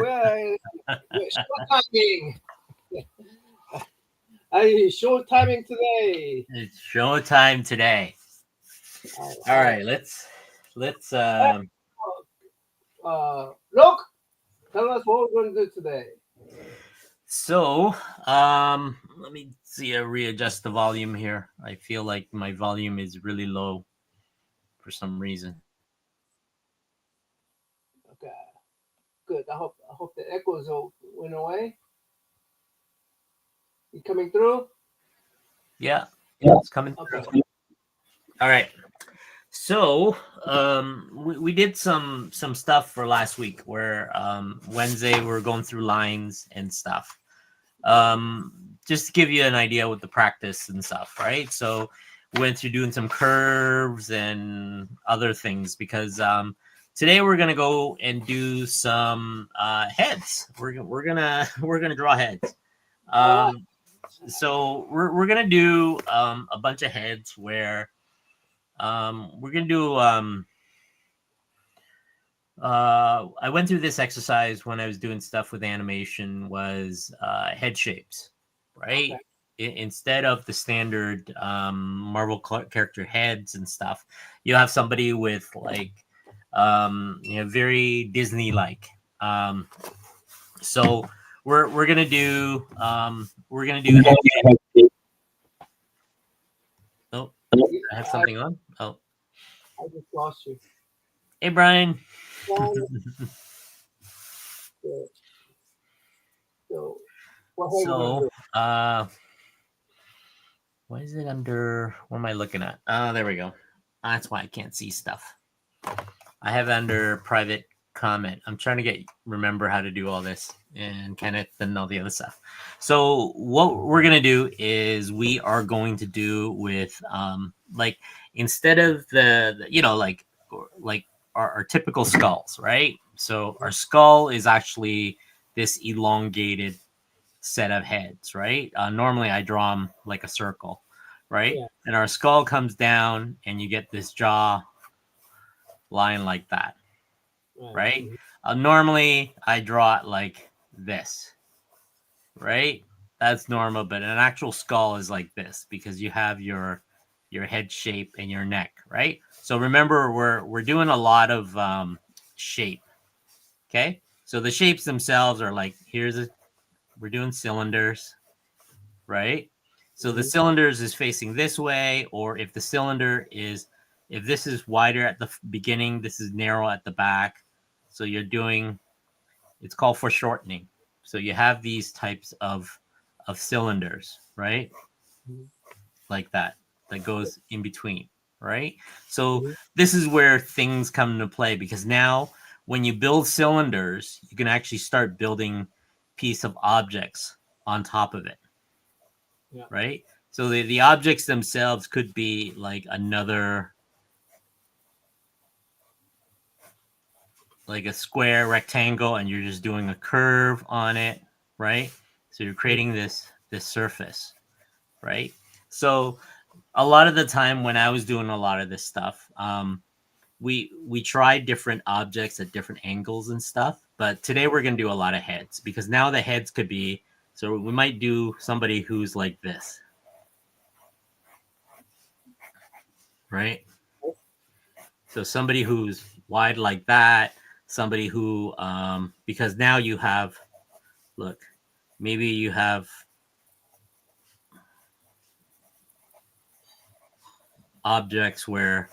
short timing. Short timing today. It's show time today. All right, let's Look, tell us what we're going to do today. so let me see. I readjust the volume here. I feel like my volume is really low for some reason. Okay, good. I hope the echoes went away. You coming through? Yeah, it's coming Okay. through. All right. So we did some stuff for last week where Wednesday we're going through lines and stuff. Just to give you an idea with the practice and stuff, right? So we went through doing some curves and other things because today we're gonna go and do some heads. We're gonna draw heads. So we're gonna do a bunch of heads where we're gonna do I went through this exercise when I was doing stuff with animation was head shapes, right? Okay. Instead of the standard Marvel character heads and stuff, you have somebody with like very Disney like. So we're gonna do head shape. Oh, I have something on. Oh, I just lost you. hey Brian. So, what So, what is it under? What am I looking at? Oh, there we go. That's why I can't see stuff. I have under private comment. I'm trying to remember how to do all this and Kenneth and all the other stuff. So what we're gonna do is we are going to do with like instead of the like our typical skulls, right? So our skull is actually this elongated set of heads, right? Normally I draw them like a circle, right? Yeah. And our skull comes down and you get this jaw line like that, right? Normally I draw it like this, right? That's normal, but an actual skull is like this because you have your head shape and your neck, right? So remember, we're doing a lot of shape. Okay, so the shapes themselves are like we're doing cylinders, right? So the cylinders is facing this way, or if the cylinder is, if this is wider at the beginning, this is narrow at the back. So you're doing, it's called foreshortening. So you have these types of cylinders, right? Like that goes in between, right? So this is where things come into play because now when you build cylinders, you can actually start building piece of objects on top of it. Yeah. Right? So the objects themselves could be like another, like a square rectangle, and you're just doing a curve on it, right? So you're creating this surface, right? So a lot of the time when I was doing a lot of this stuff, we tried different objects at different angles and stuff. But today we're gonna do a lot of heads because now the heads could be, so we might do somebody who's like this. Right? So somebody who's wide like that, somebody who, because now you have, look, maybe you have objects where,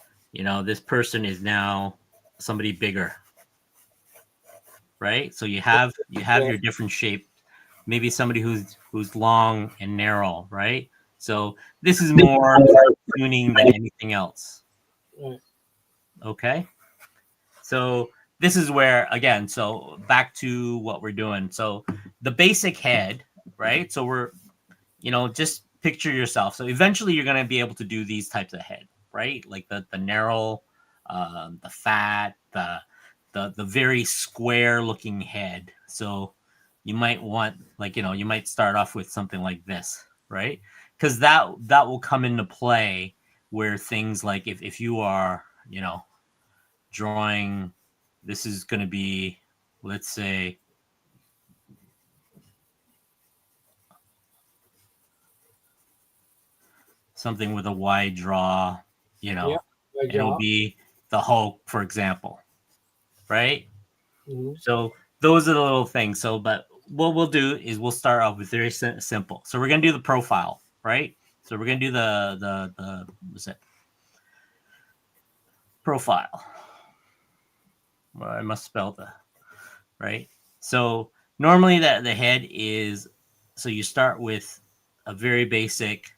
this person is now somebody bigger, right? So you have your different shape, maybe somebody who's long and narrow, right? So this is more tuning than anything else. Okay. So this is where, again, so back to what we're doing. So the basic head, right? So we're, just picture yourself. So eventually you're going to be able to do these types of head, right? Like the narrow, the fat, the very square looking head. So you might want, like, you might start off with something like this, right? Because that will come into play where things like if you are, drawing, this is going to be, let's say, something with a wide draw, you know, Yeah, good it'll job. be the Hulk, for example, right? Mm-hmm. So those are the little things. So, but what we'll do is we'll start off with very simple. So we're gonna do the profile, right? So we're gonna do the what's it? Profile. Well, I must spell the right. So normally that the head is, so you start with a very basic,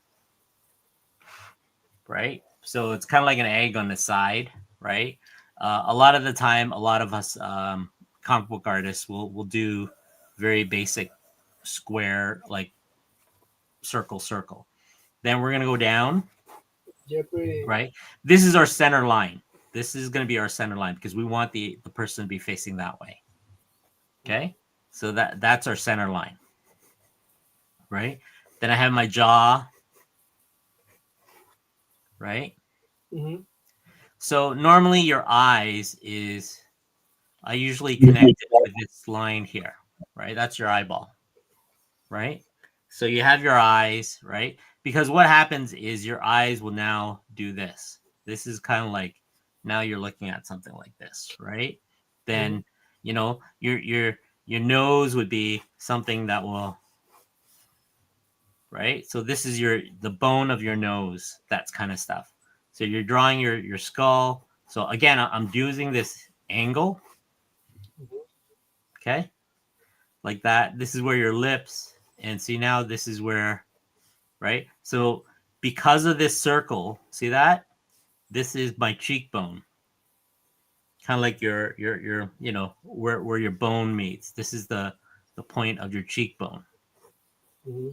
right? So it's kind of like an egg on the side, right? A lot of the time, a lot of us comic book artists will do very basic square, like circle. Then we're gonna go down, Jeopardy. right? This is our center line. This is gonna be our center line because we want the person to be facing that way. Okay, so that's our center line, right? Then I have my jaw, right? Mm-hmm. So normally your eyes is, I usually connect it with this line here, right? That's your eyeball, right? So you have your eyes, right? Because what happens is your eyes will now do this. This is kind of like, now you're looking at something like this, right? Then, you know, your nose would be something that will, right? So this is the bone of your nose, that kind of stuff. So you're drawing your skull. So again, I'm using this angle, okay? Like that. This is where your lips, and see now this is where, right? So because of this circle, see that? This is my cheekbone. Kind of like your you know, where your bone meets. This is the point of your cheekbone. Mm-hmm.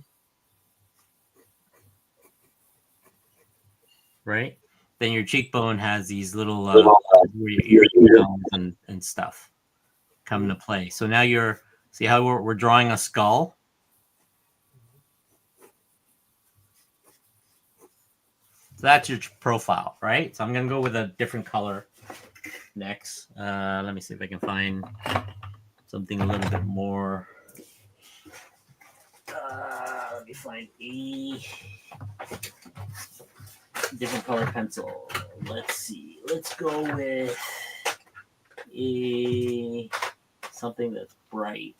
Right? Then your cheekbone has these little where your ear canals and stuff come into play. So now you're, see how we're drawing a skull? So that's your profile, right? So I'm gonna go with a different color next. Let me see if I can find something a little bit more. Let me find a different color pencil. Let's see. Let's go with a something that's bright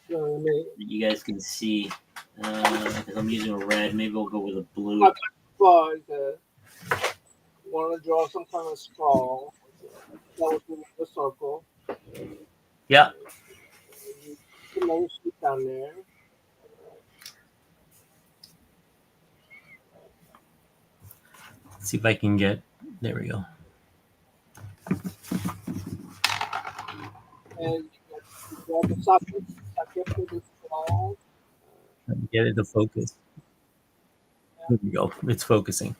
So, that you guys can see. Because I'm using a red, maybe we'll go with a blue. want to draw some kind of skull. That would be the circle. Yeah. Another sheet down there. Let's see if I can get. There we go. And you draw the socket for the skull. Let me get it to focus. There we go. It's focusing.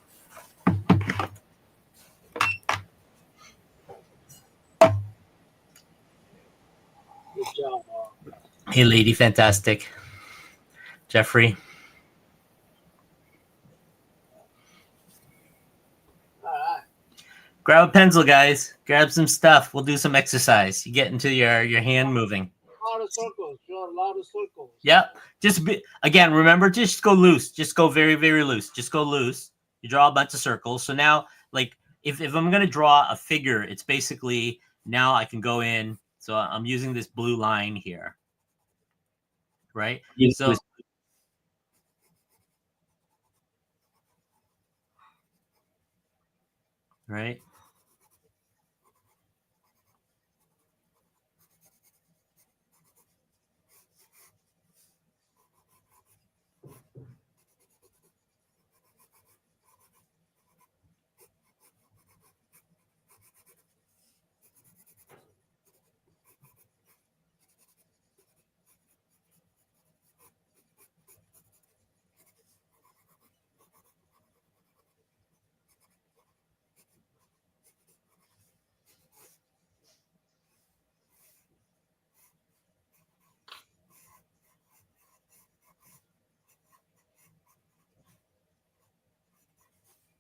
Good job. Hey, Lady Fantastic. Jeffrey. All right. Grab a pencil, guys. Grab some stuff. We'll do some exercise. You get into your hand moving. A lot of circles. Draw a lot of circles. Yep. Again, remember, just go loose. Just go very, very loose. Just go loose. You draw a bunch of circles. So now, like, if I'm going to draw a figure, it's basically, now I can go in. So I'm using this blue line here. Right? So, right?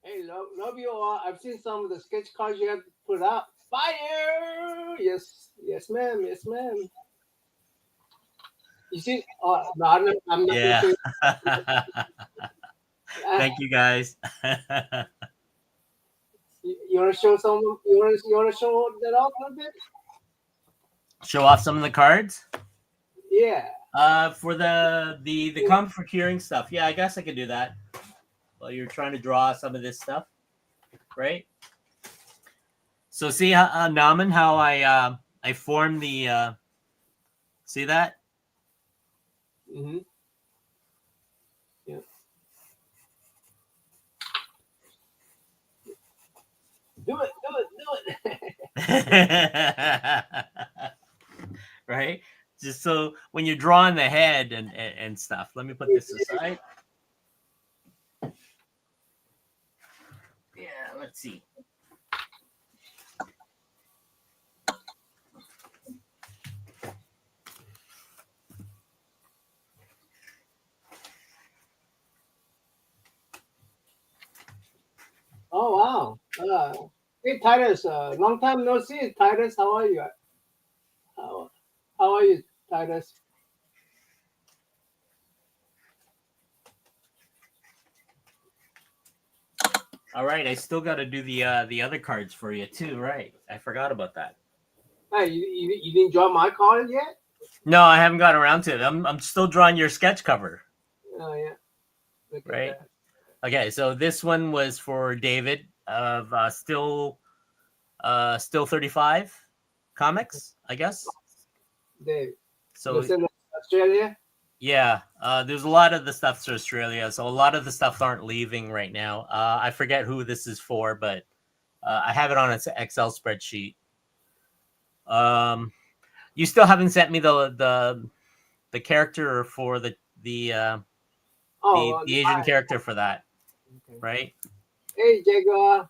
Hey, love you all. I've seen some of the sketch cards you have put up. Fire! Yes, yes, ma'am. Yes, ma'am. You see? No, I'm not Yeah. going to Thank you guys. You want to show some? You want to show that off a little bit? Show off some of the cards. Yeah. For the comfort curing stuff. Yeah, I guess I could do that. While you're trying to draw some of this stuff, right? So see how Naman, how I form the see that? Mm-hmm. Yeah. Do it. Do it. Do it. Right? Just so when you're drawing the head and stuff. Let me put this aside. Yeah, let's see. Oh wow. Hey Titus, long time no see. Titus, how are you? How, how are you, Titus? All right, I still got to do the other cards for you too, right? I forgot about that. Hey, you didn't draw my card yet? No, I haven't got around to it. I'm still drawing your sketch cover. Oh yeah. Look Right. at that. Okay, so this one was for David of still 35 comics, I guess. Dave. So in Australia. yeah, there's a lot of the stuff's for Australia, so a lot of the stuff aren't leaving right now. I forget who this is for, but I have it on an Excel spreadsheet. You still haven't sent me the character for the Asian character for that, Okay. right? Hey Jaguar.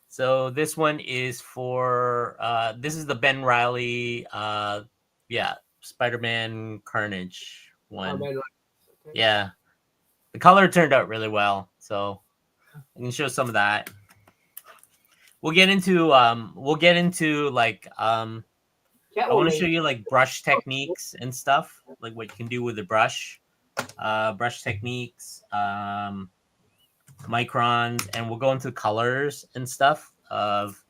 So this one is for this is the Ben Reilly Spider-Man Carnage one. Oh, man. Okay. Yeah. The color turned out really well, so I can show some of that. We'll get into like I want to show you like brush techniques and stuff, like what you can do with the brush techniques, microns, and we'll go into colors and stuff of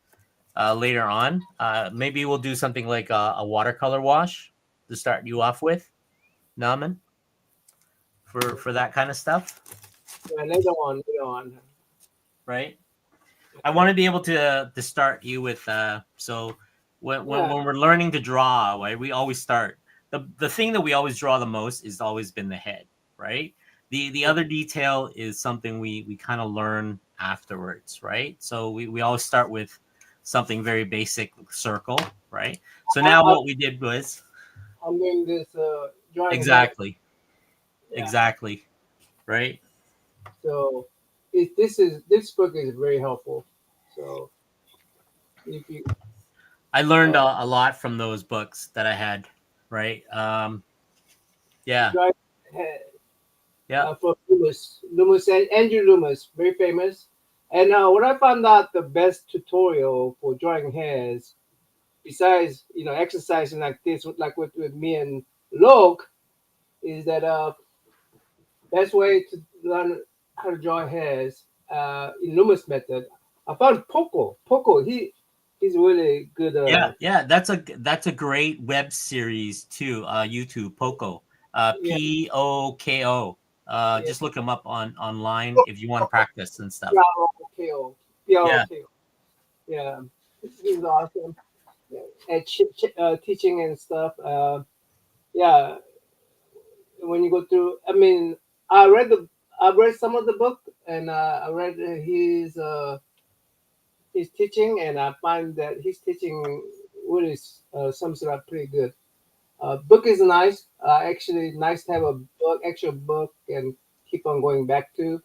later on. Maybe we'll do something like a watercolor wash to start you off with, Naman, for that kind of stuff. Yeah, later on. Right. I want to be able to start you with so when we're learning to draw, right, we always start the thing that we always draw the most is always been the head, right? The other detail is something we kind of learn afterwards, right? So we always start with something very basic, circle, right? So now what we did was I'm doing this drawing. exactly, right? So this book is very helpful. So if you I learned a lot from those books that I had, right? Yeah. drawing for Loomis and Andrew Loomis, very famous. And what I found out the best tutorial for drawing hairs, besides exercising like this, like with me and Lok, is that best way to learn how to draw hairs in Loomis method. I found Poco. He's really good. Yeah. That's a great web series too. YouTube Poco, Poko. Just look him up online if you want to practice and stuff. P-O-K-O. Yeah. Yeah, he's awesome. At teaching and stuff. Yeah, when you go through, I mean, I read some of the book, and I read his teaching, and I find that his teaching really sums it up pretty good. Book is nice. Actually, nice to have a actual book, and keep on going back to.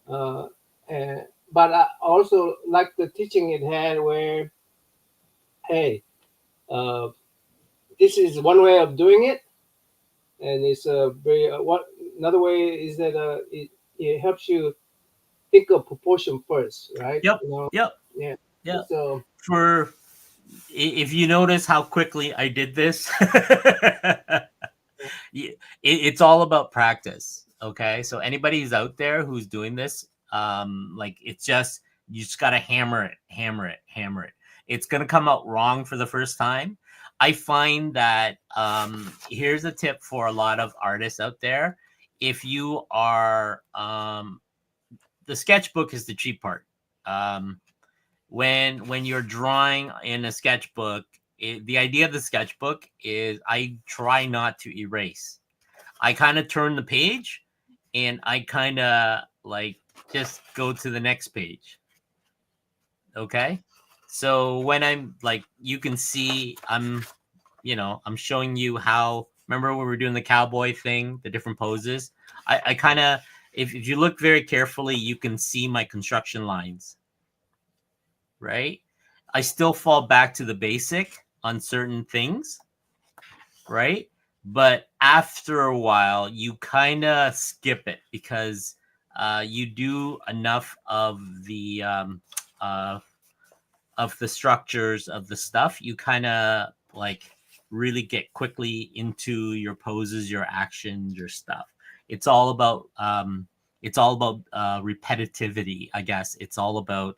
Uh, and but I also like the teaching it had, where, hey, uh, this is one way of doing it, and it's a very what another way is that it helps you think of proportion first, right? Yep. Yeah. So for if you notice how quickly I did this, it's all about practice. Okay, so anybody who's out there who's doing this, like it's just you just gotta hammer it, hammer it, hammer it. It's gonna come out wrong for the first time. I find that here's a tip for a lot of artists out there. If you are the sketchbook is the cheap part. Um, when you're drawing in a sketchbook, the idea of the sketchbook is I try not to erase. I kind of turn the page and I kind of like just go to the next page. Okay. So when I'm like, you can see I'm showing you how, remember when we were doing the cowboy thing, the different poses? I kind of, if you look very carefully, you can see my construction lines, right? I still fall back to the basic on certain things, right? But after a while, you kind of skip it because you do enough uh, of the structures of the stuff. You kind of like really get quickly into your poses, your actions, your stuff. It's all about repetitivity, I guess. It's all about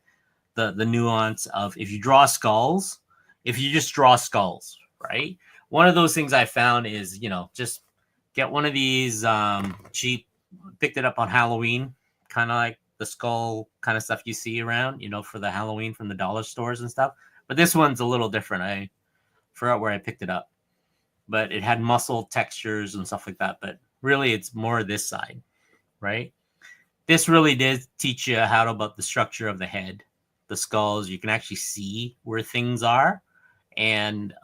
the nuance of if you draw skulls, if you just draw skulls, right? One of those things I found is, just get one of these cheap, picked it up on Halloween, kind of like the skull kind of stuff you see around, for the Halloween from the dollar stores and stuff. But this one's a little different. I forgot where I picked it up, but it had muscle textures and stuff like that. But really, it's more this side, right? This really did teach you how about the structure of the head, the skulls. You can actually see where things are, and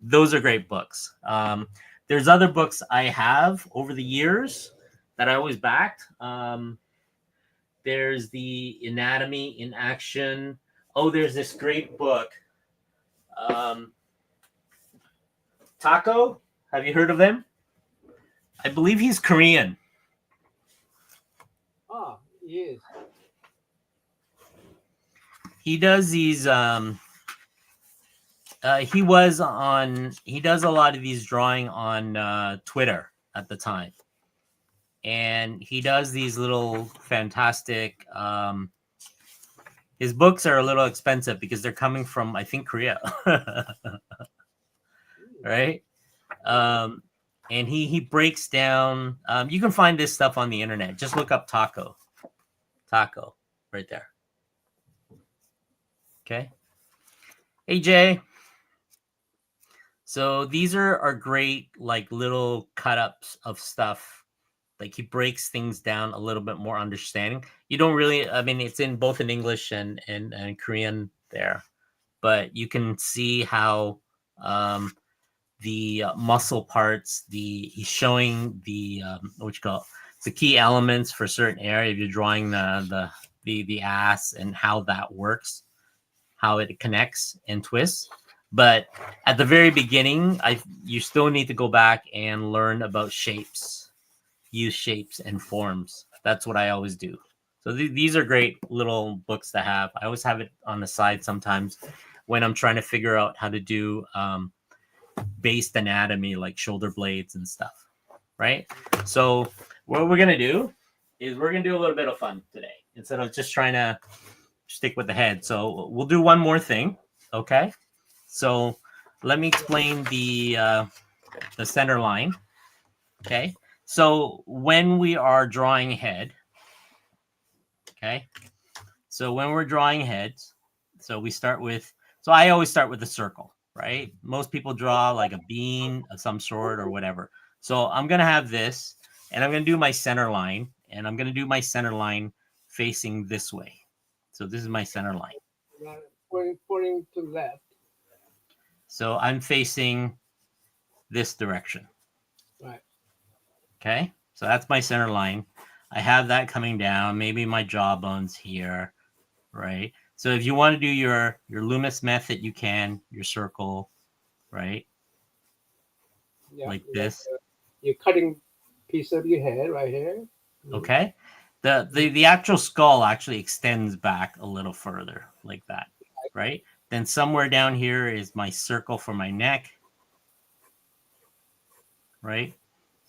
those are great books. There's other books I have over the years that I always backed. There's the Anatomy in Action. Oh, there's this great book. Taco, have you heard of him? I believe he's Korean. Oh, yes. He does these. He does a lot of these drawing on Twitter at the time, and he does these little fantastic. His books are a little expensive because they're coming from, I think, Korea, right? And he breaks down. You can find this stuff on the internet. Just look up Taco, right there. Okay. Hey Jay. So these are great, like little cut ups of stuff. Like he breaks things down a little bit more understanding. You don't really, I mean, it's in both in English and Korean there, but you can see how the muscle parts, he's showing the what you call the key elements for certain area. If you're drawing the ass and how that works, how it connects and twists. But at the very beginning, you still need to go back and learn about shapes, use shapes and forms. That's what I always do. So these are great little books to have. I always have it on the side sometimes when I'm trying to figure out how to do based anatomy like shoulder blades and stuff, right? So what we're gonna do is we're gonna do a little bit of fun today instead of just trying to stick with the head. So we'll do one more thing, okay? So let me explain the center line. Okay. So when we are drawing head, okay. So when we're drawing heads, so we start with. So I always start with a circle, right? Most people draw like a bean of some sort or whatever. So I'm gonna have this, and I'm gonna do my center line, and I'm gonna do my center line facing this way. So this is my center line. Pointing to left. So I'm facing this direction. Right. Okay. So that's my center line. I have that coming down, maybe my jawbones here, right? So if you want to do your Loomis method, you can, your circle, right? Yeah, like this. You're cutting piece of your head right here. Okay. The actual skull actually extends back a little further like that, right? Then somewhere down here is my circle for my neck, right?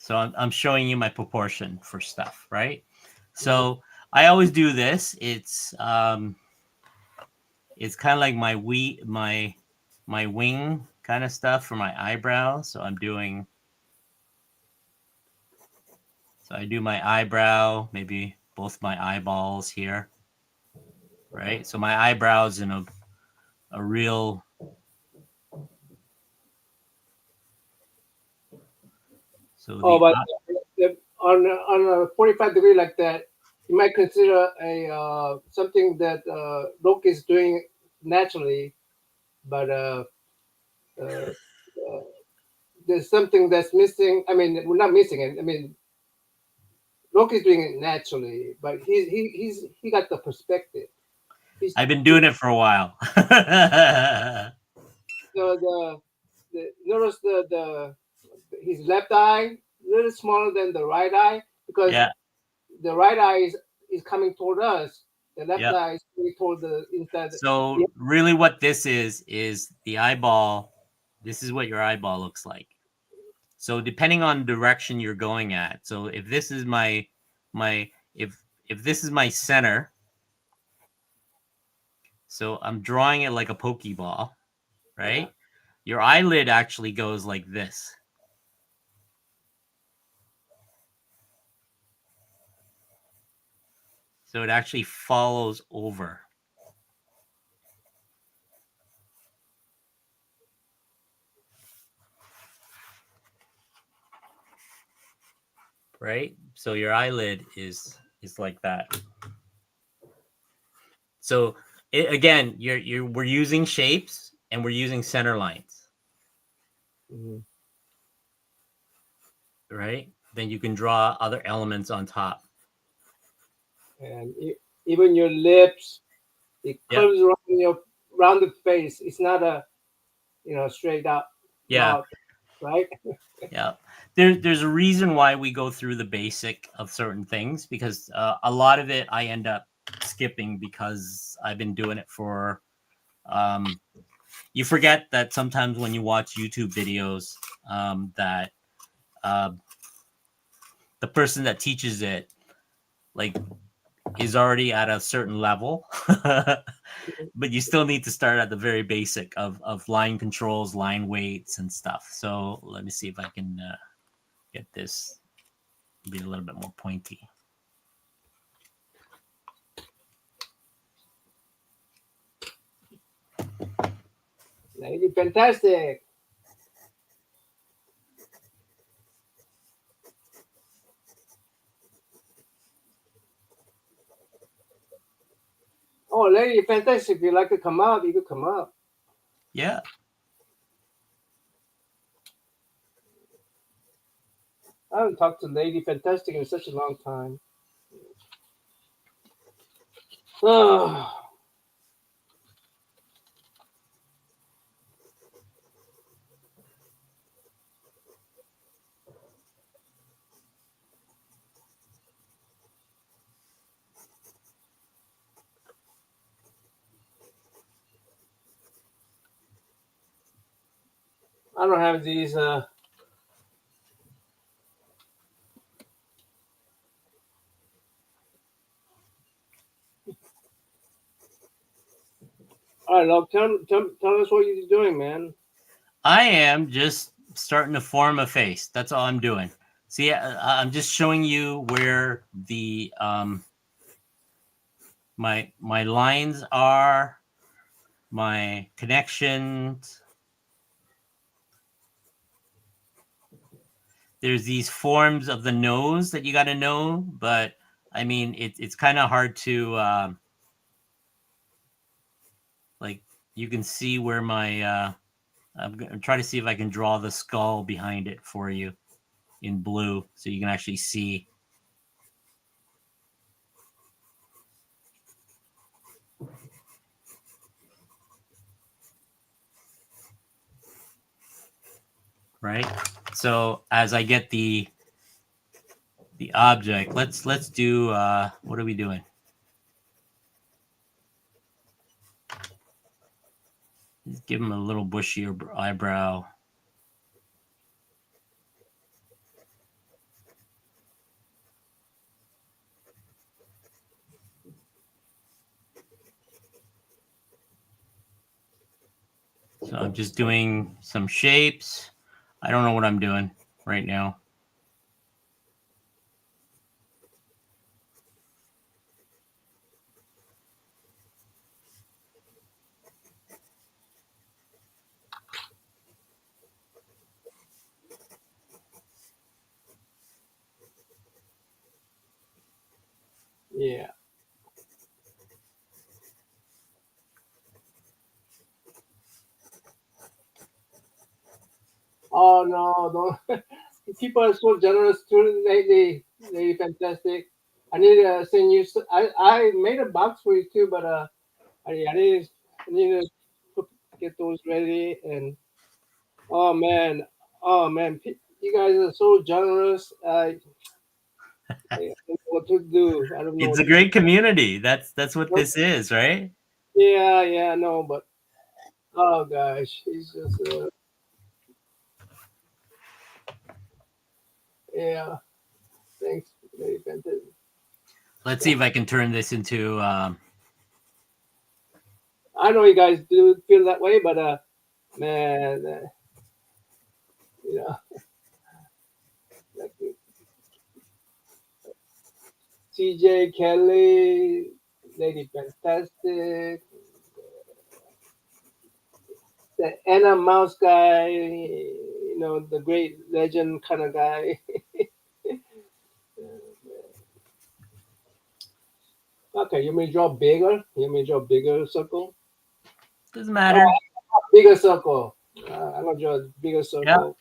So I'm showing you my proportion for stuff, right? So I always do this. It's kind of like my wing kind of stuff for my eyebrows. So I do my eyebrow, maybe both my eyeballs here, right? So my eyebrows in a real. So Oh, but on a 45-degree like that, you might consider a something that Loki is doing naturally, but uh, there's something that's missing. I mean, we're not missing it. I mean, Loki's doing it naturally, but he got the perspective. He's I've been doing it for a while. the notice the his left eye a little smaller than the right eye because Yeah, the right eye is coming toward us. The left yeah. eye is coming toward the inside. So Yeah. really what this is the eyeball. This is what your eyeball looks like. So depending on direction you're going at. So if this is my if this is my center, so I'm drawing it like a pokeball, Yeah. right? Your eyelid actually goes like this. So it actually follows over, right? So your eyelid is like that. So again, we're using shapes and we're using center lines, Mhm. right? Then you can draw other elements on top. And even your lips, it Yep. curves around your rounded face. It's not a straight up Yeah. mouth, right? Yeah. There's a reason why we go through the basic of certain things because a lot of it I end up skipping because I've been doing it for. You forget that sometimes when you watch YouTube videos, that uh, the person that teaches it like is already at a certain level, but you still need to start at the very basic of line controls, line weights, and stuff. So let me see if I can get this be a little bit more pointy. Lady fantastic. Oh, lady fantastic. If you like to come up, you could come up. Yeah. I haven't talked to Lady Fantastic in such a long time. Oh, I don't have these. All right, love. Tell us what you're doing, man. I am just starting to form a face. That's all I'm doing. See, I'm just showing you where the my lines are, my connections. There's these forms of the nose that you got to know, but I mean, it's kind of hard to like. You can see where my I'm gonna try to see if I can draw the skull behind it for you in blue, so you can actually see. Right. So as I get the object, let's do what are we doing? Let's give him a little bushier eyebrow. So I'm just doing some shapes. I don't know what I'm doing right now. Yeah. Oh no, don't. People are so generous too lately. They fantastic. I need to send you. I made a box for you too, but I need to get those ready. And oh man, oh man, you guys are so generous. I don't know what to do. I don't know It's what a to do. great community. That's what this is, right? Yeah, yeah, no, but oh gosh, he's just yeah. Thanks, very fantastic. Let's see Yeah. if I can turn this into. I know you guys do feel that way, but man, you know, like TJ Kelly, Lady Fantastic, the Anna Mouse guy, the great legend kind of guy. Okay, you may draw bigger. You may draw bigger circle. Doesn't Oh, matter. bigger circle. I'm gonna draw a bigger Yeah. circle.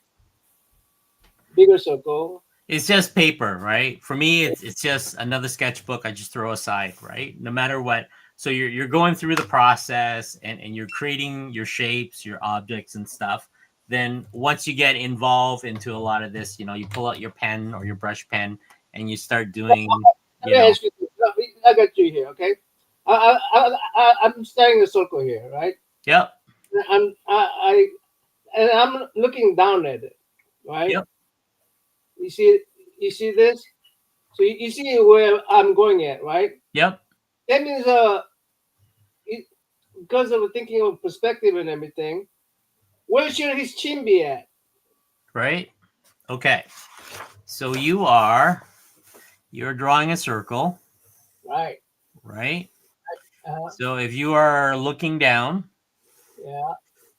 Bigger circle. It's just paper, right? For me, it's just another sketchbook I just throw aside, right? No matter what. So you're going through the process and you're creating your shapes, your objects and stuff. Then once you get involved into a lot of this, you pull out your pen or your brush pen and you start doing, Let me ask you. I got you here. Okay. I'm starting a circle here, right? yep, And I'm looking down at it, right? yep, You see, you see this. So you see where I'm going at, right? yep, That means because of thinking of perspective and everything, where should his chin be at? right? Okay. So you're drawing a circle, Right. right? Uh, So if you are looking down, yeah.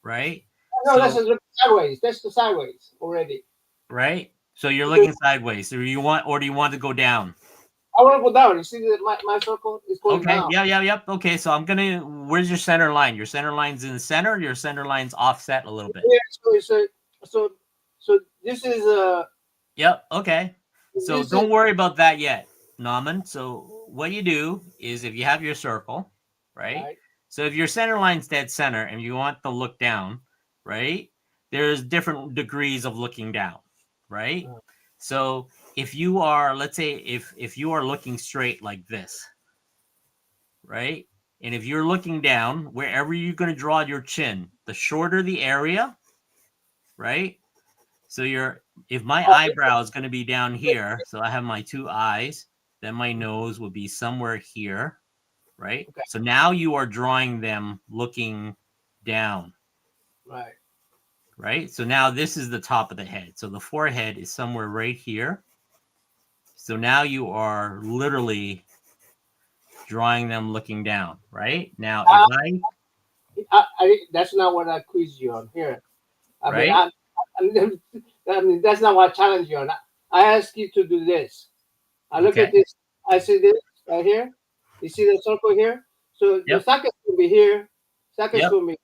right? No, that's So sideways. That's the sideways already. right? So you're Because looking sideways. Or do you want to go down? I want to go down. You see that my circle is going Okay. down. Yeah, yeah, yep. Okay. So where's your center line? Your center line's in the center, your center line's offset a little bit. Yeah, so so this is Yep. Okay. So this is don't worry about that yet, Naman. So what you do is if you have your circle, right? right. So if your center line's dead center and you want to look down, right? There's different degrees of looking down, right? Uh, So if you are, let's say if you are looking straight like this, right? And if you're looking down, wherever you're going to draw your chin, the shorter the area, right? So if my oh, eyebrow is going to be down here, so I have my two eyes, then my nose would be somewhere here, right? okay. So now you are drawing them looking down, Right. right? So now this is the top of the head. So the forehead is somewhere right here. So now you are literally drawing them looking down, right? Now, if Uh, I, that's not what I quiz you on here. I mean, right? I mean that's not what I challenge you on. I ask you to do this. I look Okay. at this. I see this right here. You see the circle here. So the Yep. socket's gonna be here. Socket's Yep. gonna be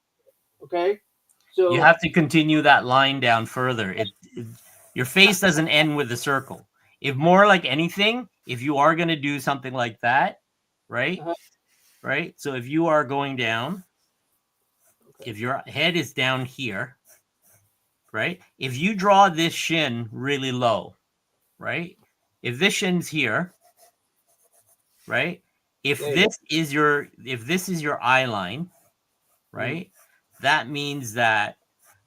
okay. You So have to continue that line down further. Your face doesn't end with the circle. If more like anything, if you are going to do something like that, right? uh, Right. So if you are going down, okay. if your head is down here, right? If you draw this shin really low, right? If this shin's here, right? If There you go. this is your eye line, Mhm. right? That means that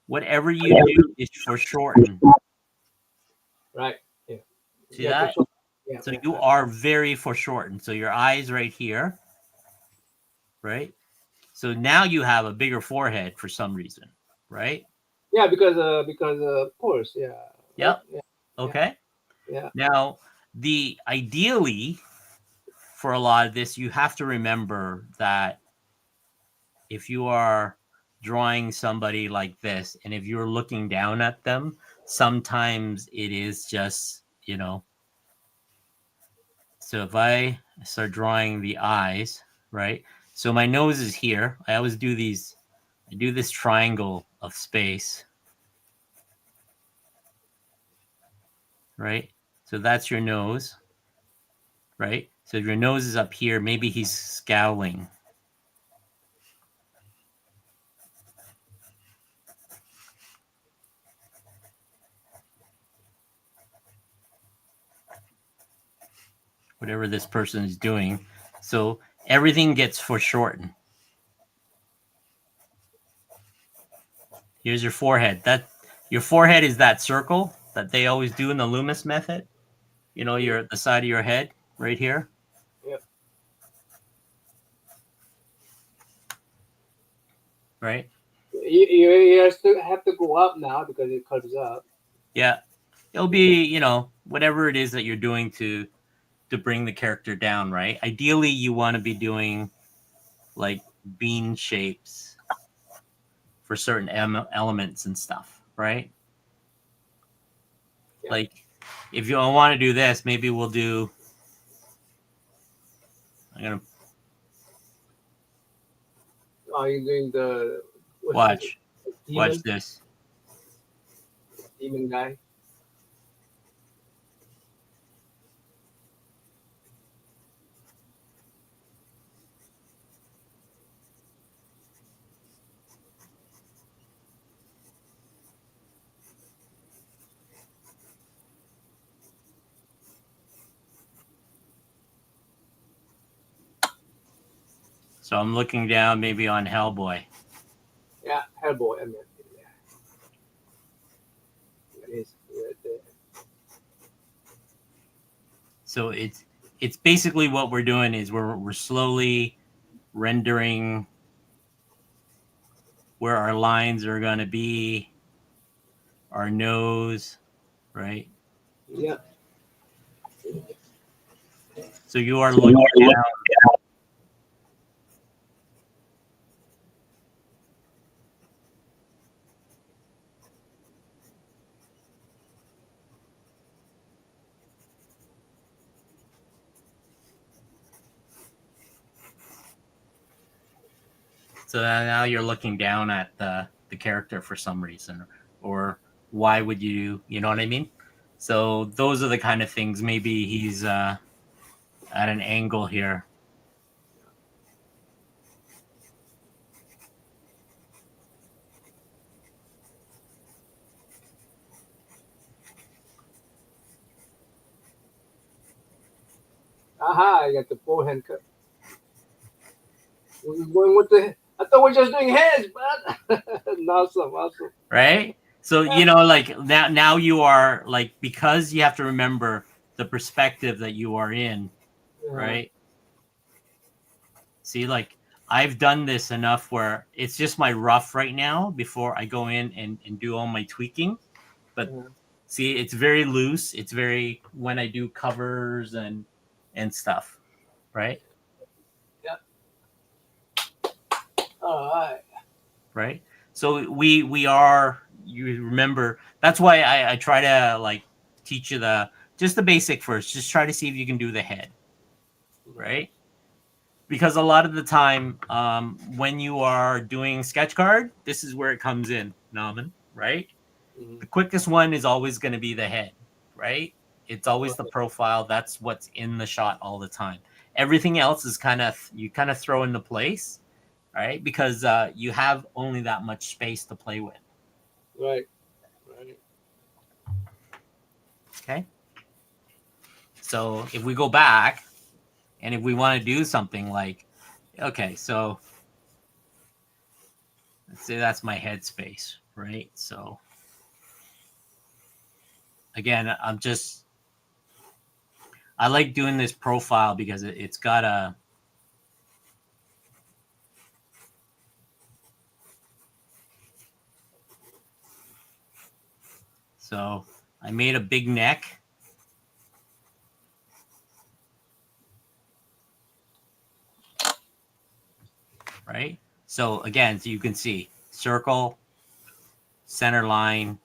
whatever you do is foreshorten. Right. Yeah. See Yeah. For that? sure. Yeah. So Yeah. you are very foreshortened. So your eyes right here, right? So now you have a bigger forehead for some reason. right? Yeah, because of course, yeah, right, Yep. yeah, yeah, Okay. yeah, Now, the ideally for a lot of this, you have to remember that if you are drawing somebody like this, and if you're looking down at them, sometimes it is just, so if I start drawing the eyes, right? So my nose is here. I do this triangle of space, right? So that's your nose, right? So if your nose is up here, maybe he's scowling. Whatever this person is doing. So everything gets foreshortened. Here's your forehead. Your forehead is that circle that they always do in the Loomis method. mhm, You're at the side of your head right here, yeah. right? You still have to go up now because it curves up. Yeah. It'll be, whatever it is that you're doing to bring the character down, right? Ideally, you want to be doing like bean shapes for certain elements and stuff, right? Yeah. Like if you want to do this, maybe we'll do. I'm gonna Are you doing the what's this? watch watch Demon, this. demon guy. So I'm looking down maybe on Hellboy. Yeah, Hellboy. I mean, yeah, that is right there. So it's basically what we're doing is we're slowly rendering where our lines are going to be, our nose, right? Yeah. So you are looking down. So now you're looking down at the character for some reason, or why would you know what I mean? So those are the kind of things. Maybe he's at an angle here. Aha! I got the forehand cut. We're going with the. I thought we are just doing hands, but awesome, awesome. Right? So Yeah, like now you are like, because you have to remember the perspective that you are in, yeah, right? See, like I've done this enough where it's just my rough right now before I go in and do all my tweaking. But yeah. see, it's very loose. It's very when I do covers and stuff, right? Yeah. All right. Right. So we are, you remember, that's why I try to like teach you the basic first. Just try to see if you can do the head, Right. right? Because a lot of the time, when you are doing sketch card, this is where it comes in, Naman, right? Mm-hmm. The quickest one is always going to be the head, right? It's always the Right. profile. That's what's in the shot all the time. Everything else is you kind of throw into place, right? Because you have only that much space to play with. Right. Right. Okay. So if we go back and if we want to do something like, okay, so let's say that's my head space, right? So again, I like doing this profile because it's got So I made a big neck. Right? So again, so you can see circle, center line.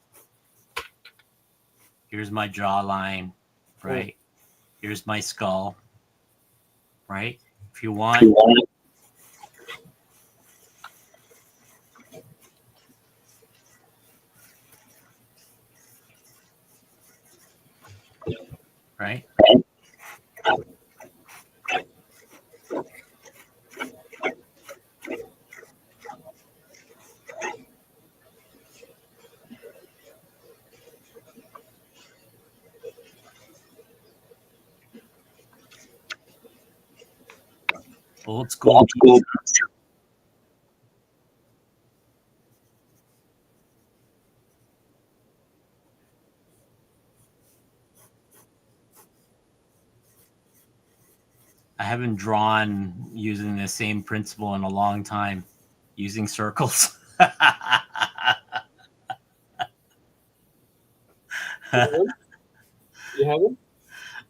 Here's my jawline, right? Here's my skull, right? If you want, right? Old school pizza. I haven't drawn using the same principle in a long time, using circles. You haven't?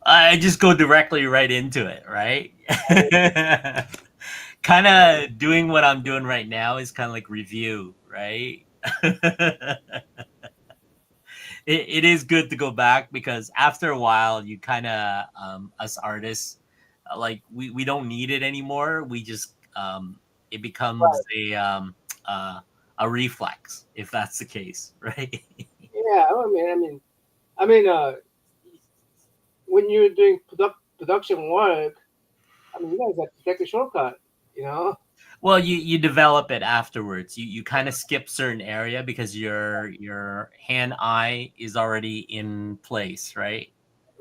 I just go directly right into it, right? Kind of doing what I'm doing right now is kind of like review, right? It is good to go back because after a while, you kind of, us artists, like we don't need it anymore. We just, it becomes uh, a reflex if that's the case, right? Yeah, I mean, when you're doing production work, I mean, you guys have to take a shortcut, you know? Well, you develop it afterwards. You kind of skip certain area because your hand eye is already in place, right?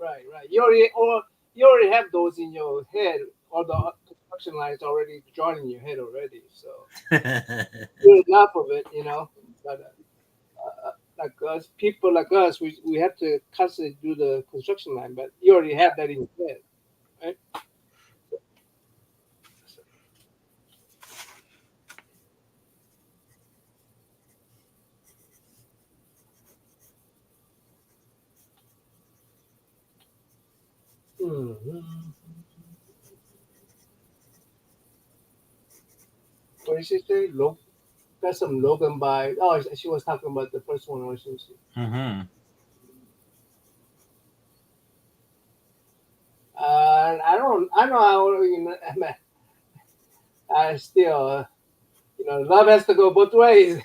Right, right. You already have those in your head, or the construction lines already drawn in your head already. So there's enough of it, you know. But like us, people like us, we have to constantly do the construction line, but you already have that in your head, right? Mm-hmm. What did she say? Got some Logan by. Oh, she was talking about the first one, wasn't she? Hmm. I don't. I know. I still, love has to go both ways.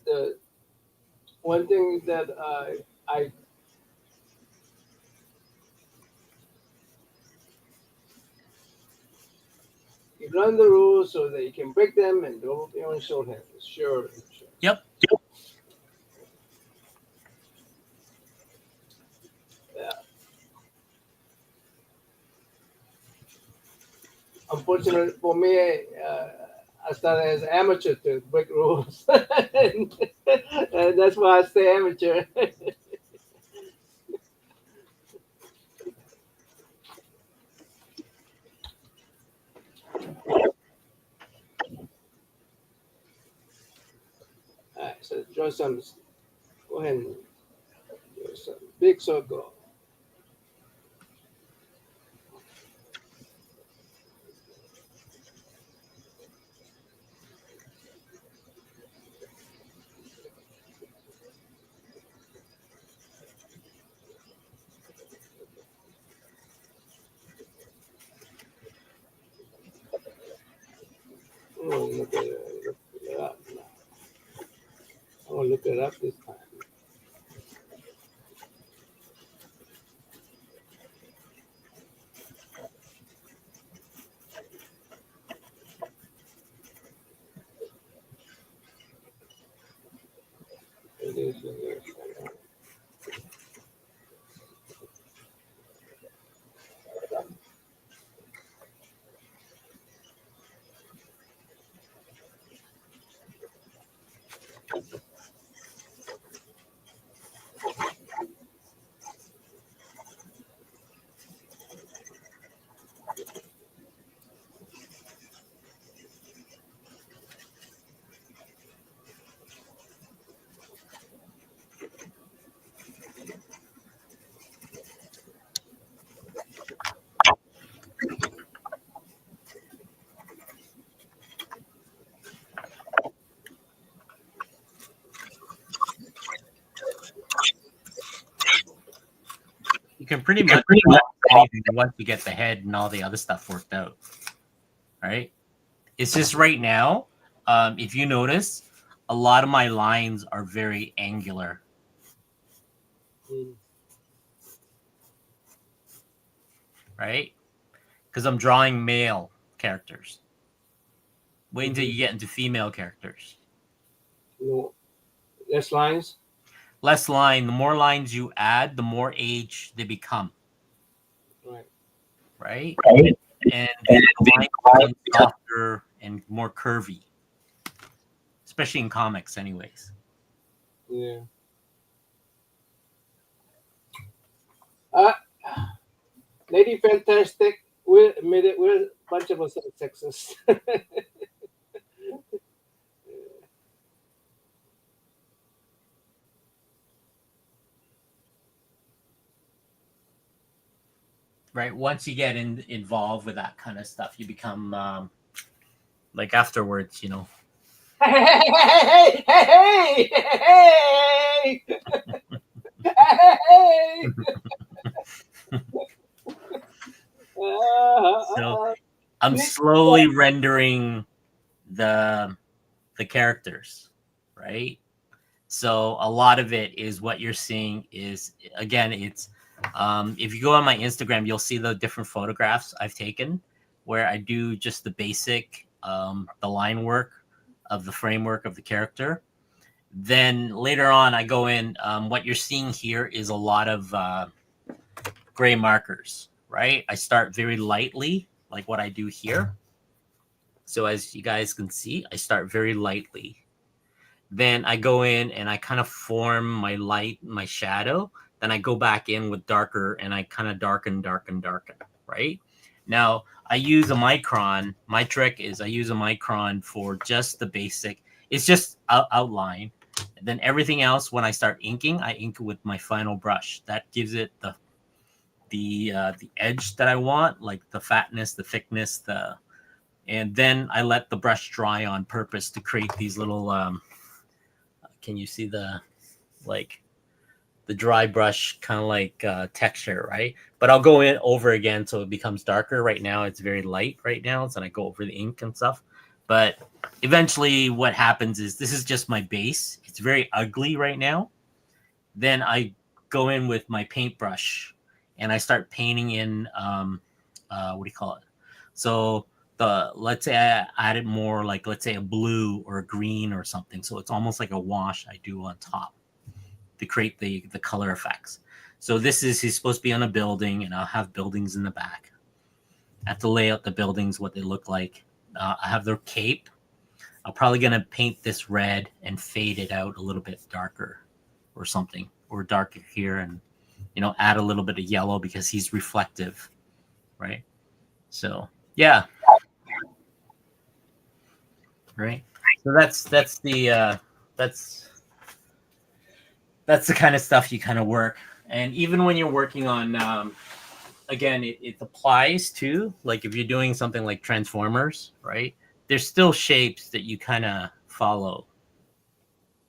The one thing that I you learn the rules so that you can break them and develop your own shorthand. Sure, sure. Yep. Yeah. Unfortunately for me, I started as amateur to break rules, and that's why I stay amateur. All right, so draw some. Go ahead and draw some big circle. Look it up now. I'm gonna look it up this time. It is. You can pretty much draw anything once you get the head and all the other stuff worked out. Right? It's just right now, if you notice, a lot of my lines are very angular. Right? Because I'm drawing male characters. Wait until you get into female characters. No, less lines. Less line. The more lines you add, the more age they become. Right. Right? And the line becomes softer and more curvy. Especially in comics, anyways. Yeah. Lady Fantastic. We'll admit it. We're a bunch of us are sexist. Right? Once you get involved with that kind of stuff, you become like afterwards, you know. Hey, hey, hey, hey, hey. So I'm slowly rendering the characters, right? So a lot of it is what you're seeing is, again, it's if you go on my Instagram, you'll see the different photographs I've taken where I do just the basic the line work of the framework of the character. Then later on, I go in. What you're seeing here is a lot of gray markers, right? I start very lightly, like what I do here. So as you guys can see, I start very lightly. Then I go in and I kind of form my light, my shadow. Then I go back in with darker and I kind of darken, right? Now I use a micron. My trick is I use a micron for just the basic. It's just outline. And then everything else, when I start inking, I ink with my final brush. That gives it the edge that I want, like the fatness, the thickness, and then I let the brush dry on purpose to create these little can you see the dry brush kind of like texture, right? But I'll go in over again so it becomes darker. Right now it's very light right now, so I go over the ink and stuff. But eventually what happens is this is just my base. It's very ugly right now. Then I go in with my paintbrush and I start painting in what do you call it? So let's say I added more, like let's say a blue or a green or something. So it's almost like a wash I do on top to create the color effects. So he's supposed to be on a building, and I'll have buildings in the back. I have to lay out the buildings, what they look like. I have their cape. I'm probably gonna paint this red and fade it out a little bit darker or something, or darker here, and add a little bit of yellow because he's reflective, right? So yeah, right. So that's the that's the kind of stuff you kind of work. And even when you're working on again, it applies to, like, if you're doing something like Transformers, right? There's still shapes that you kind of follow,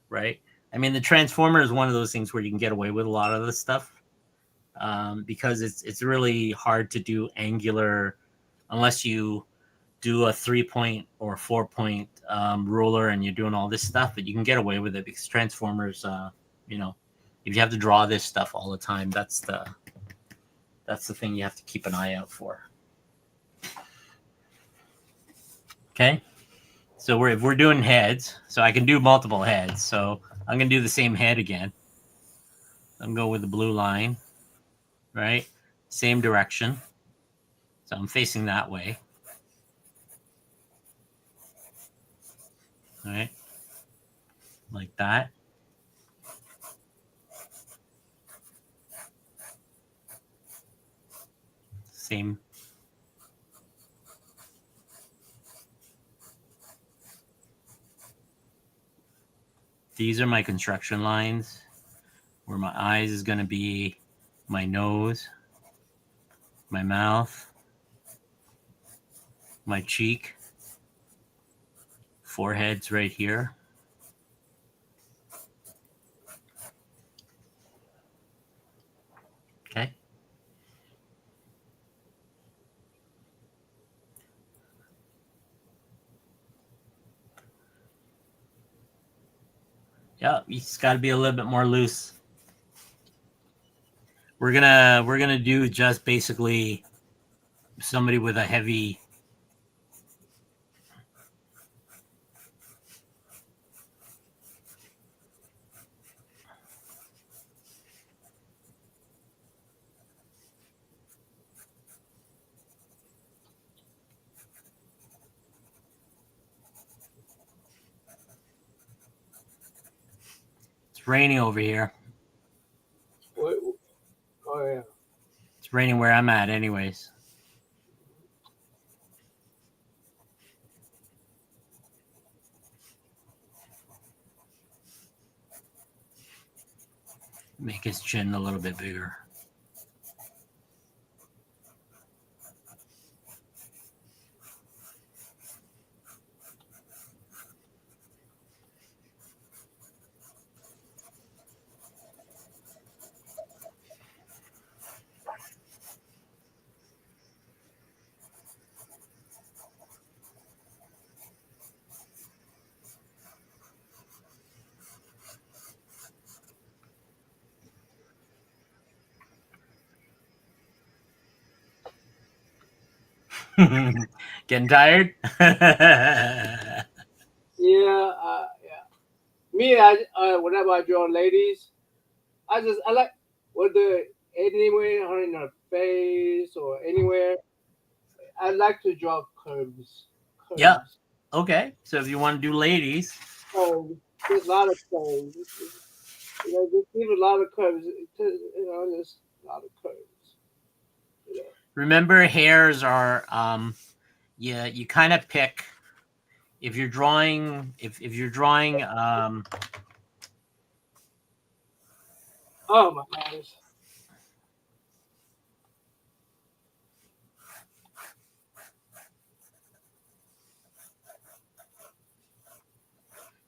right? I mean, the Transformer is one of those things where you can get away with a lot of this stuff because it's really hard to do angular unless you do a 3-point or 4-point ruler and you're doing all this stuff. But you can get away with it because Transformers, if you have to draw this stuff all the time, that's the thing you have to keep an eye out for. Okay, so if we're doing heads, so I can do multiple heads. So I'm gonna do the same head again. I'm going to go with the blue line, right? Same direction. So I'm facing that way. All right, like that. Same. These are my construction lines where my eyes is going to be, my nose, my mouth, my cheek, forehead's right here. Okay. Yeah, it's got to be a little bit more loose. We're gonna do just basically somebody with a heavy. It's raining over here. What, oh yeah. It's raining where I'm at, anyways. Make his chin a little bit bigger. Getting tired? Yeah, yeah. Me, whenever I draw ladies, I like whether anywhere in her face or anywhere. I like to draw curves, Yeah. curves, Okay. So if you want to do ladies, curves. Just a lot of curves. Just give a lot of curves. Just a lot of curves. You know. remember hairs are yeah, you kind of pick if you're drawing if you're drawing Oh my gosh.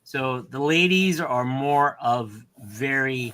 so the ladies are more of very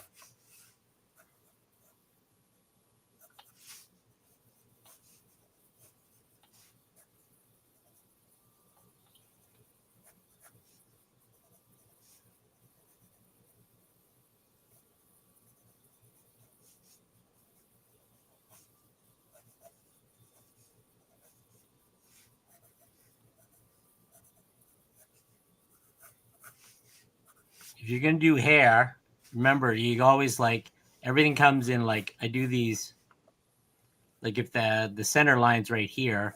if you're gonna do hair, remember you always like everything comes in like I do these like if the center line's right here,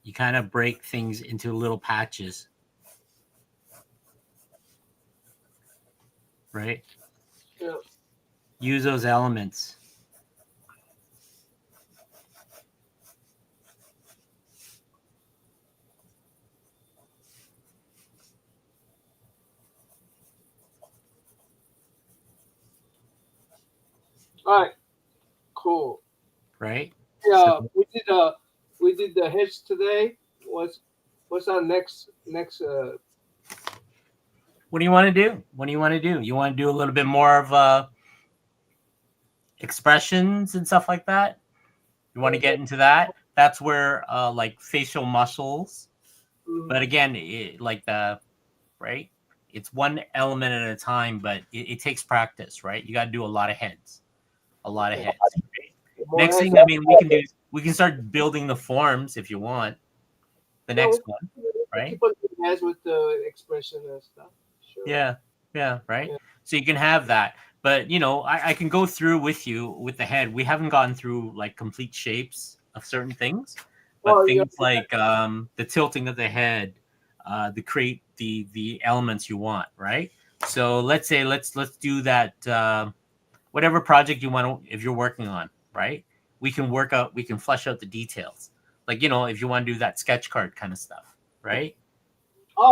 you kind of break things into little patches, right? Yeah. Use those elements. All right. Cool. Right? So Yeah. We did the hedge today. What's our next? what do you want to do? What do you want to do? You want to do a little bit more of expressions and stuff like that? You want to get into that? That's where like facial muscles. But Mhm. again, like the right, it's one element at a time, but it takes practice, right? You got to do a lot of heads, a lot of heads. Right? More Next heads. thing, I mean, we can start building the forms if you want. The Yeah, next one, we right? keep on doing heads with the expression and stuff. Sure. Yeah, yeah, right. Yeah. So you can have that, but I can go through with you with the head. We haven't gone through like complete shapes of certain things, but Well, yeah. things like the tilting of the head, the create the elements you want, right? So let's say let's do that. Whatever project you want to, if you're working on, right? We can flesh out the details. Like if you want to do that sketch card kind of stuff, right? I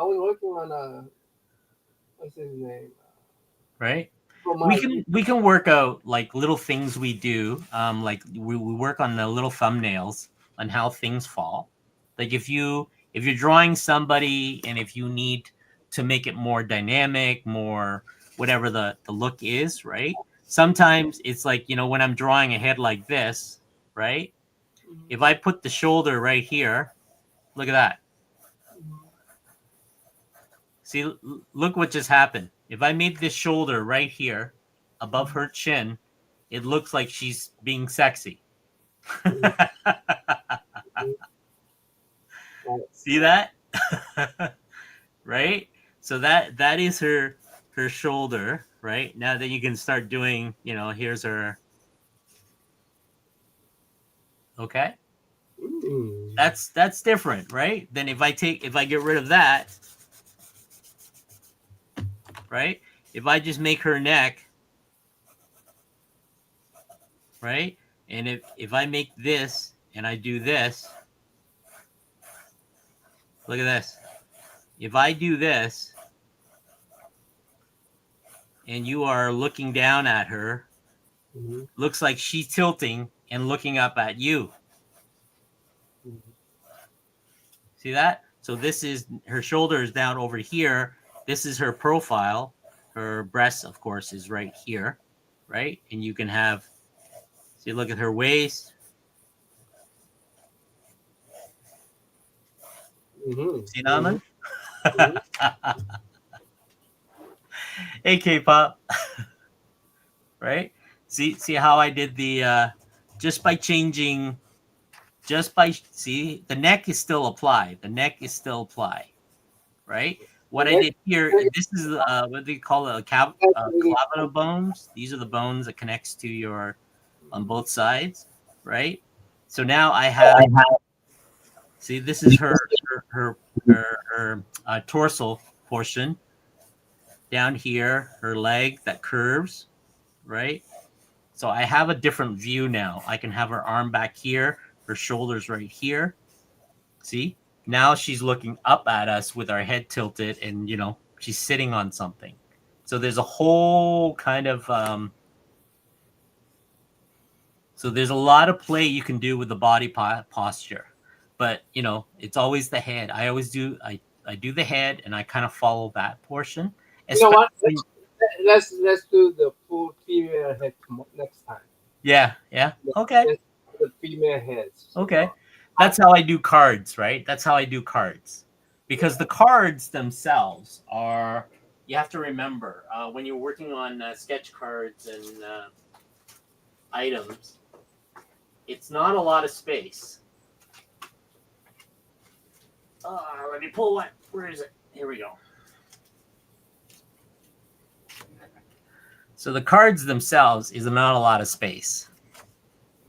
was working on what's his name? Right. For we my can we can work out like little things we do like we work on the little thumbnails on how things fall, like if you're drawing somebody and if you need to make it more dynamic, more whatever the look is, right? Sometimes it's like when I'm drawing a head like this, right? If I put the shoulder right here, look at that. Mhm. See See, look what just happened. If I made this shoulder right here above her chin, it looks like she's being sexy. See that? Right? So that is her shoulder, right? Now that you can start doing, here's her. Okay? That's different, right? Then if I get rid of that, right? If I just make her neck, right? And if I make this and I do this, look at this. If I do this and you are looking down at her, looks like she's tilting and looking up at you. See that? So this is her shoulder is down over here. This is her profile. Her breast, of course, is right here, right? And you can have, see, look at her waist. See, Naman? Hey, K-pop. Right? See how I did the, just by changing, see, the neck is still applied. The neck is still applied, right? What I did here, this is what they call a clavicle bones. These are the bones that connects to your, on both sides, right? So now I have, see, this is her torso portion. Down here, her leg that curves, right? So I have a different view now. I can have her arm back here, her shoulders right here. See? Now she's looking up at us with our head tilted and, she's sitting on something. So there's a whole kind of, so there's a lot of play you can do with the body posture. But, it's always the head. I always do, I do the head and I kind of follow that portion. You know what? Let's do the full female head next time. Yeah. Okay. The female heads. Okay. That's how I do cards, right? That's how I do cards. Because the cards themselves are, you have to remember, when you're working on sketch cards and items, it's not a lot of space. Let me pull one. Where is it? Here we go. So the cards themselves is not a lot of space,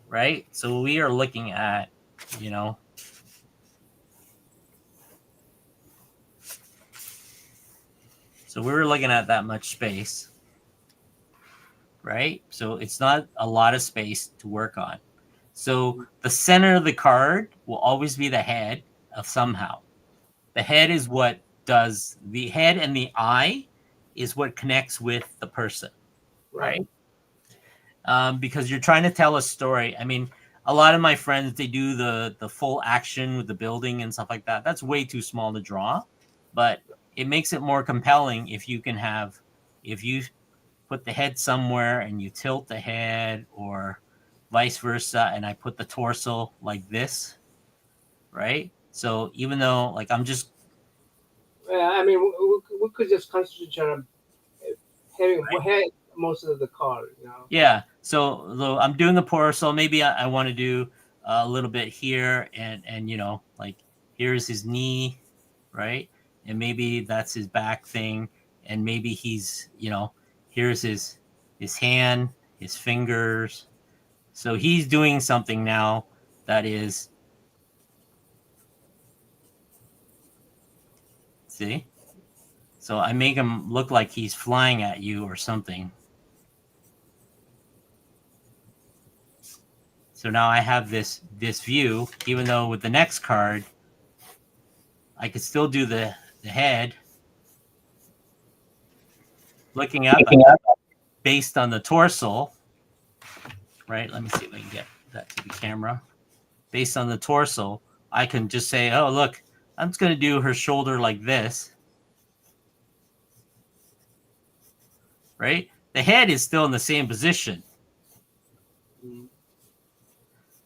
right? So we are looking at, so we were looking at that much space, right? So it's not a lot of space to work on. So the center of the card will always be the head of somehow. The head is what does, the head and the eye is what connects with the person, right? Because you're trying to tell a story. I mean, a lot of my friends, they do the full action with the building and stuff like that. That's way too small to draw, but it makes it more compelling if you can have, if you put the head somewhere and you tilt the head or vice versa, and I put the torso like this, right? So even though, like, I'm just... Yeah, I mean, we could just concentrate on having head most of the card, Yeah, so I'm doing the torso. Maybe I want to do a little bit here, and like, here's his knee, right? And maybe that's his back thing, and maybe he's, here's his hand, his fingers. So he's doing something now that is, see? So I make him look like he's flying at you or something. So now I have this view, even though with the next card, I could still do the head, looking up based on the torso, right? Let me see if I can get that to the camera. Based on the torso, I can just say, oh, look, I'm just going to do her shoulder like this, right? The head is still in the same position.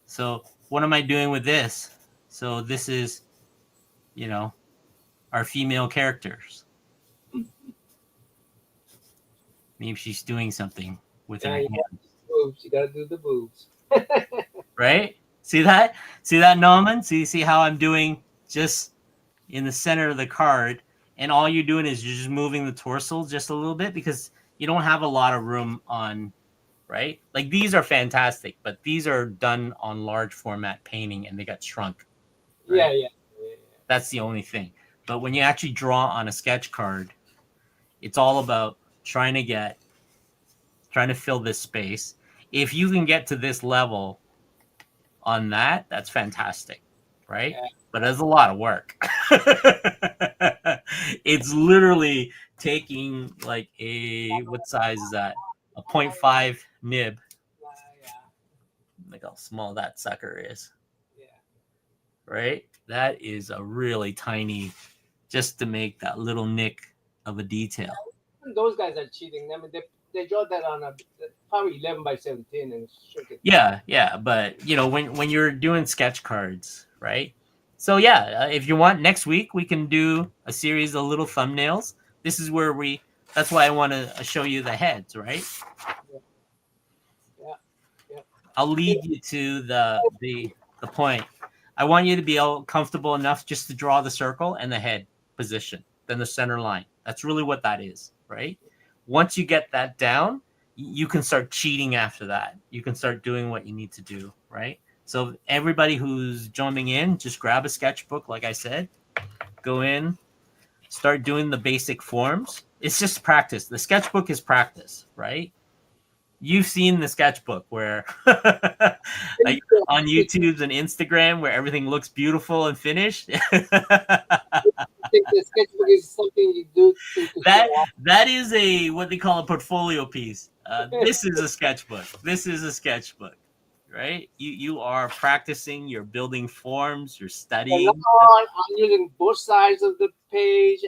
So what am I doing with this? So this is, our female characters. Maybe she's doing something with her Yeah, hand, boobs. You gotta do the boobs. right? See that? See that, Norman? See how I'm doing just in the center of the card, and all you're doing is you're just moving the torso just a little bit because you don't have a lot of room on, right? Like these are fantastic, but these are done on large format painting and they got shrunk, Yeah, right? yeah, yeah, That's the only thing. But when you actually draw on a sketch card, it's all about trying to fill this space. If you can get to this level on that, that's fantastic, right? yeah. But it's a lot of work. It's literally taking like a, what size is that? A point 0.5 nib. Yeah, Like how small that sucker is, yeah. right? That is a really tiny, just to make that little nick of a detail. Those guys are cheating. I mean, they draw that on a probably 11 by 17 and shrink it down. Yeah, but you know when you're doing sketch cards, right? So yeah, if you want next week we can do a series of little thumbnails. This is where we. That's why I want to show you the heads, right? Yeah, yeah, yeah. I'll lead you to the point. I want you to be all comfortable enough just to draw the circle and the head position, then the center line. That's really what that is, right? Once you get that down, you can start cheating after that. You can start doing what you need to do, right? So everybody who's joining in, just grab a sketchbook, like I said, go in, start doing the basic forms. It's just practice. The sketchbook is practice, right? You've seen the sketchbook where like on YouTube's and Instagram where everything looks beautiful and finished. I think the sketchbook is something you do to show that off. that is a what they call a portfolio piece. This is a sketchbook. This is a sketchbook, right? You are practicing, you're building forms, you're And now studying. I'm using both sides of the page.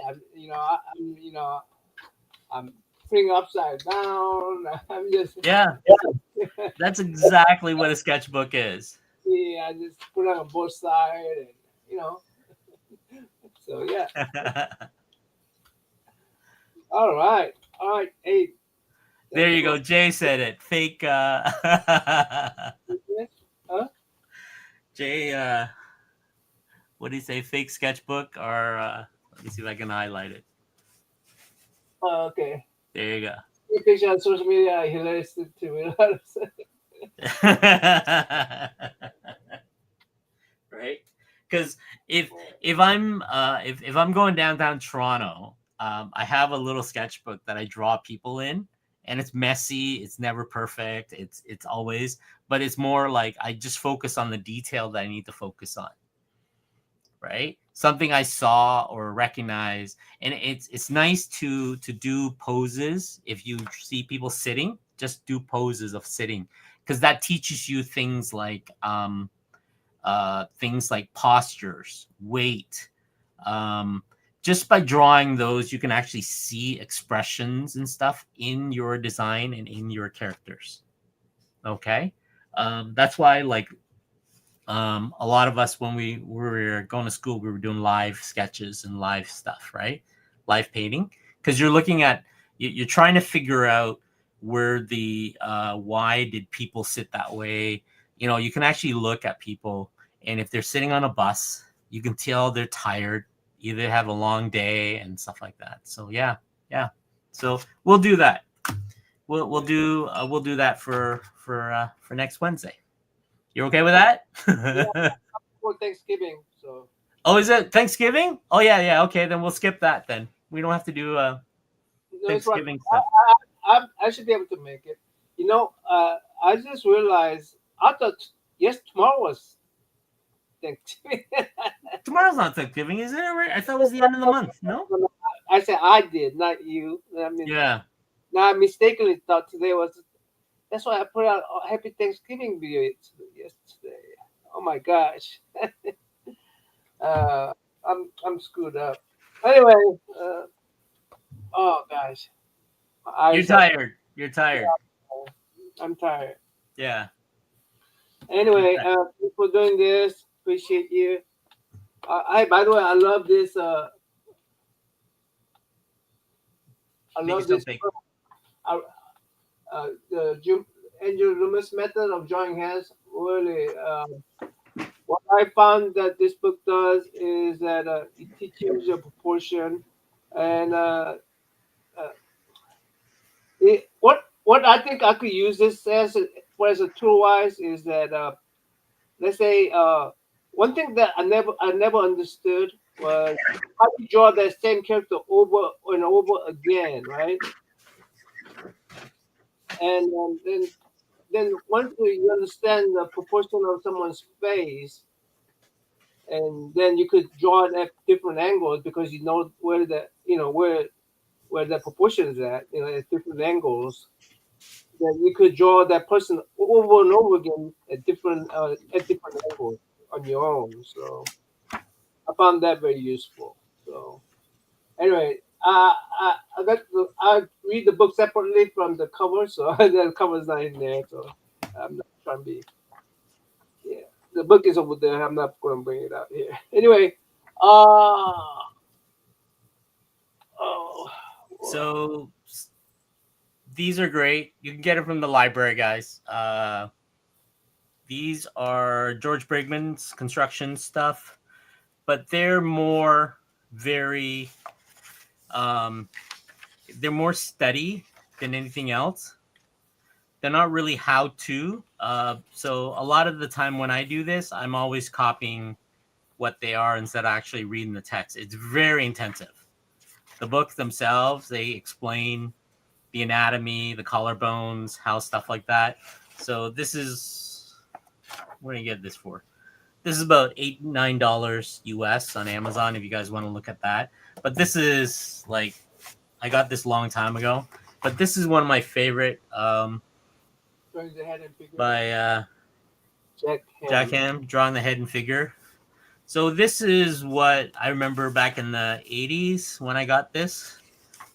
I'm putting upside down. I'm just, Yeah, that's exactly what a sketchbook is. yeah, I just put it on both sides, and you know. So yeah. All right. Hey, There thanks you for. go. Jay said it. Fake. Huh? Jay. What do you say? Fake sketchbook or let me see if I can highlight it. Oh, okay. There you go. The picture on social media are hilarious to me. Right? Because if I'm going downtown Toronto, I have a little sketchbook that I draw people in, and it's messy. It's never perfect. It's always, but it's more like I just focus on the detail that I need to focus on. Right? Something I saw or recognize, and it's nice to do poses. If you see people sitting, just do poses of sitting, because that teaches you things like postures, weight. Um, just by drawing those, you can actually see expressions and stuff in your design and in your characters. Okay, that's why a lot of us when we were going to school, we were doing live sketches and live stuff, right? Live painting, because you're looking at you're trying to figure out where the why did people sit that way. You know, you can actually look at people, and if they're sitting on a bus, you can tell they're tired, either they have a long day and stuff like that. So yeah. So we'll do that. We'll do that for next Wednesday. You okay with Yeah, that? for Thanksgiving. So Oh, is it Thanksgiving? Oh yeah. Okay, then we'll skip that. Then we don't have to do no, it's right. Thanksgiving stuff. I should be able to make it. I just realized I thought yes, tomorrow was Thanksgiving. Tomorrow's not Thanksgiving, is it? Right? I thought it was the end of the month. No. I said I did, not you. I mean, Yeah. now I mistakenly thought today was. That's why I put out a Happy Thanksgiving video yesterday. Oh my gosh, uh, I'm screwed up. Anyway, uh, oh gosh, my You're eyes are. tired. You're tired. I'm tired. Yeah. Anyway, thanks for doing this. Appreciate you. By the way, I love this. I Make love yourself this big. book. I, Andrew Loomis method of drawing hands. Really, what I found that this book does is that it teaches you proportion, and uh, what I think I could use this as a tool wise is that let's say one thing that I never understood was how you draw that same character over and over again, right? And then once you understand the proportion of someone's face, and then you could draw it at different angles because you know where the where the proportion is at, at different angles. Then you could draw that person over and over again at different angles on your own. So I found that very useful. So anyway, I read the book separately from the cover, so the cover's not in there. So I'm not trying to be. Yeah, the book is over there. I'm not going to bring it out here. Anyway, oh, well, So these are great. You can get it from the library, guys. These are George Brigman's construction stuff, but very um, they're more study than anything else. They're not really how to. So a lot of the time when I do this, I'm always copying what they are instead of actually reading the text. It's very intensive. The books themselves, they explain the anatomy, the collarbones, how stuff like that. So this is what do you get this for? This is about $8-9 US on Amazon if you guys want to look at that. But this is like I got this long time ago. But this is one of my favorite turns the head and figure. by Jack Jack Ham. Ham, drawing the head and figure. So this is what I remember back in the 80s when I got this.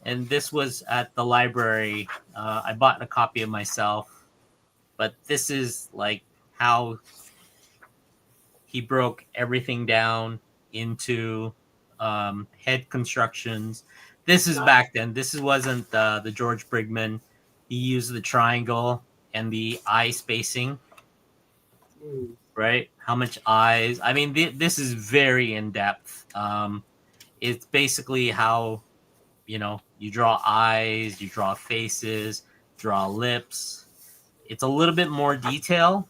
And this was at the library. I bought a copy of myself. But this is like how he broke everything down into head constructions. This is back then. This wasn't the George Brigman. He used the triangle and the eye spacing, Mm. right? How much eyes? I mean, this is very in depth. It's basically how you draw eyes, you draw faces, draw lips. It's a little bit more detail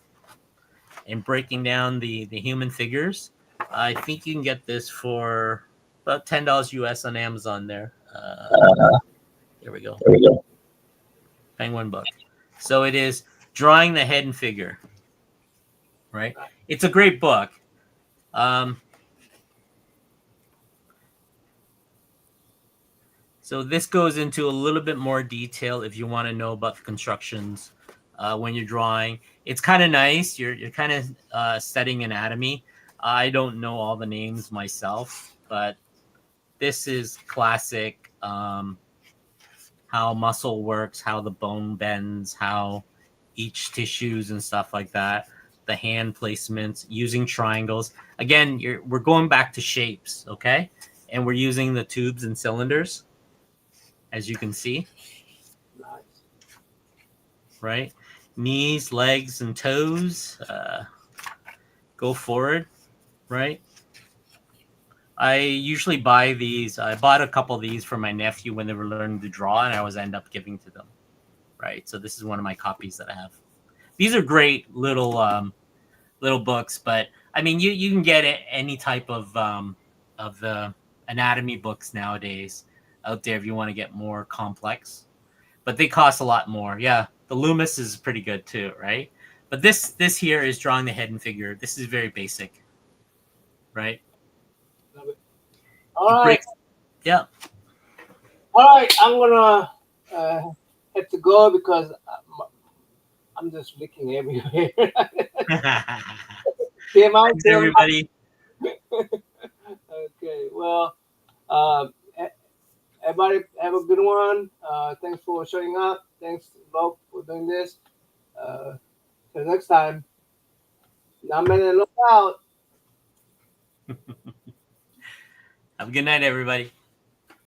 in breaking down the human figures. I think you can get this for about $10 US on Amazon. There we go. Penguin book. So it is drawing the head and figure. Right. It's a great book. Um, so this goes into a little bit more detail if you want to know about the constructions when you're drawing. It's kind of nice. You're kind of studying anatomy. I don't know all the names myself, but this is classic. How muscle works, how the bone bends, how each tissues and stuff like that. The hand placements, using triangles. Again, we're going back to shapes, okay? And we're using the tubes and cylinders, as you can see, Nice. right? Knees, legs, and toes. Go forward, right? I usually buy these. I bought a couple of these for my nephew when they were learning to draw, and I always end up giving to them, right? So this is one of my copies that I have. These are great little books, but I mean, you can get it any type of the anatomy books nowadays out there if you want to get more complex, but they cost a lot more. Yeah, the Loomis is pretty good too, right? But this here is drawing the head and figure. This is very basic, right? Love it. All He right. breaks. Yeah. All right. I'm gonna uh, have to go because I'm just licking everywhere. Came out, Thanks, came out. everybody. Okay. Well, uh, e- everybody have a good one. Thanks for showing up. Thanks, Bob, for doing this. Uh, till next time. Now, man, look out. Have a good night, everybody.